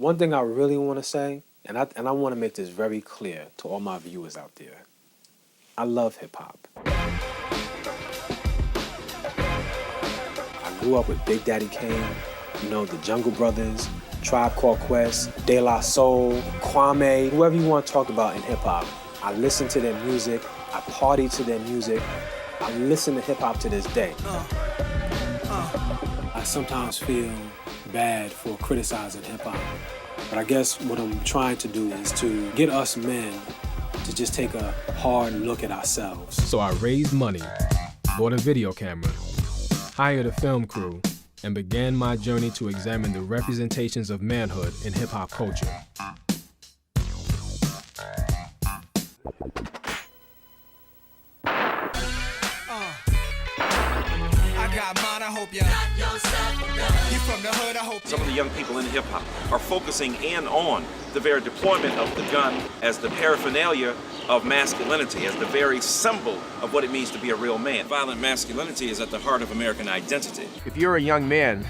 One thing I really want to say, and I want to make this very clear to all my viewers out there. I love hip-hop. I grew up with Big Daddy Kane, you know, the Jungle Brothers, Tribe Called Quest, De La Soul, Kwame, whoever you want to talk about in hip-hop. I listen to their music, I party to their music, I listen to hip-hop to this day. I sometimes feel bad for criticizing hip-hop, but I guess what I'm trying to do is to get us men to just take a hard look at ourselves. So I raised money, bought a video camera, hired a film crew, and began my journey to examine the representations of manhood in hip-hop culture. Some of the young people in hip-hop are focusing in on the very deployment of the gun as the paraphernalia of masculinity, as the very symbol of what it means to be a real man. Violent masculinity is at the heart of American identity. If you're a young man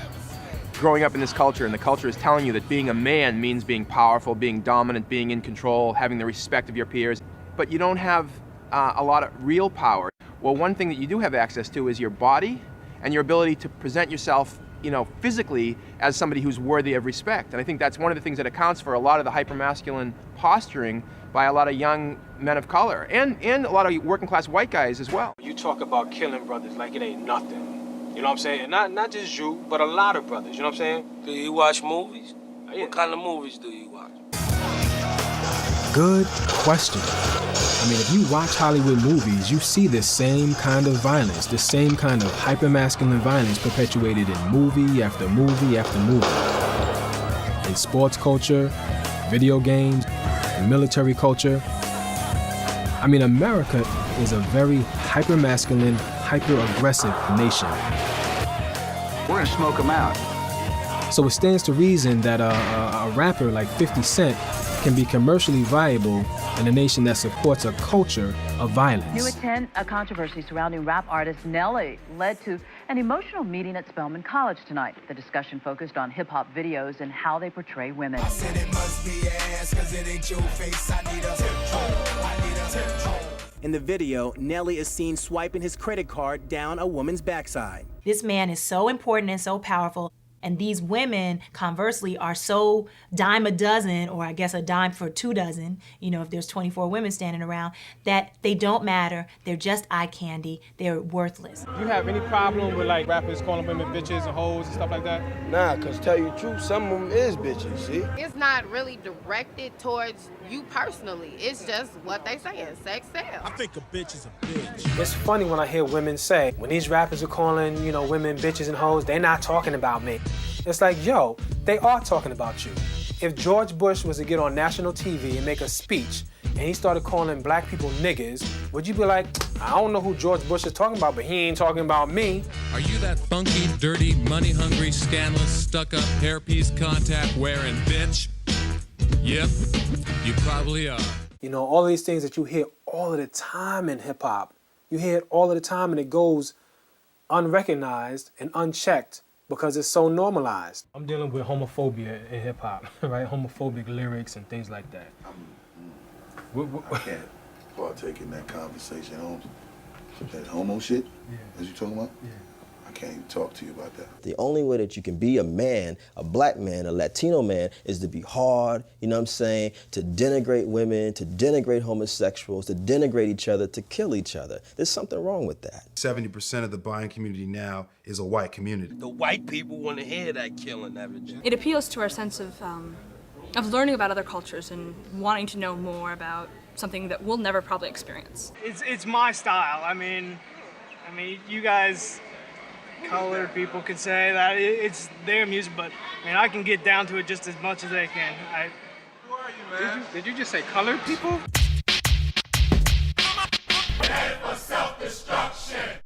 growing up in this culture and the culture is telling you that being a man means being powerful, being dominant, being in control, having the respect of your peers, but you don't have a lot of real power, well, one thing that you do have access to is your body and your ability to present yourself, you know, physically as somebody who's worthy of respect. And I think that's one of the things that accounts for a lot of the hypermasculine posturing by a lot of young men of color and a lot of working class white guys as well. You talk about killing brothers like it ain't nothing. You know what I'm saying? And not just you, but a lot of brothers, you know what I'm saying? Do you watch movies? Yeah. What kind of movies do you watch? Good question. I mean, if you watch Hollywood movies, you see this same kind of violence, this same kind of hypermasculine violence perpetuated in movie after movie after movie. In sports culture, video games, military culture. I mean, America is a very hypermasculine, hyper-aggressive nation. We're gonna smoke them out. So it stands to reason that a rapper like 50 Cent can be commercially viable in a nation that supports a culture of violence. New at 10, a controversy surrounding rap artist Nelly led to an emotional meeting at Spelman College tonight. The discussion focused on hip-hop videos and how they portray women. I said it must be ass, 'cause it ain't your face. I need a tiptoe. In the video, Nelly is seen swiping his credit card down a woman's backside. This man is so important and so powerful. And these women, conversely, are so dime a dozen, or I guess a dime for 2 dozen, you know, if there's 24 women standing around, that they don't matter. They're just eye candy. They're worthless. Do you have any problem with like rappers calling women bitches and hoes and stuff like that? Nah, cause tell you the truth, some of them is bitches, see? It's not really directed towards you personally. It's just what they saying, sex sells. I think a bitch is a bitch. It's funny when I hear women say, when these rappers are calling, you know, women bitches and hoes, they're not talking about me. It's like, yo, they are talking about you. If George Bush was to get on national TV and make a speech and he started calling black people niggers, would you be like, I don't know who George Bush is talking about, but he ain't talking about me? Are you that funky, dirty, money-hungry, scandalous, stuck-up, hairpiece contact wearing bitch? Yep, you probably are. You know, all these things that you hear all of the time in hip-hop, you hear it all of the time and it goes unrecognized and unchecked because it's so normalized. I'm dealing with homophobia in hip-hop, right? Homophobic lyrics and things like that. I can't partake in that conversation, Holmes. That homo shit, as you talking about? Yeah. I can't even talk to you about that. The only way that you can be a man, a black man, a Latino man, is to be hard, you know what I'm saying? To denigrate women, to denigrate homosexuals, to denigrate each other, to kill each other. There's something wrong with that. 70% of the buying community now is a white community. The white people want to hear that killing everything. It appeals to our sense of learning about other cultures and wanting to know more about something that we'll never probably experience. It's my style. I mean, you guys, colored people, could say that it's their music, but I mean, I can get down to it just as much as they can. Who are you, man? Did you just say colored people? Head for self-destruction.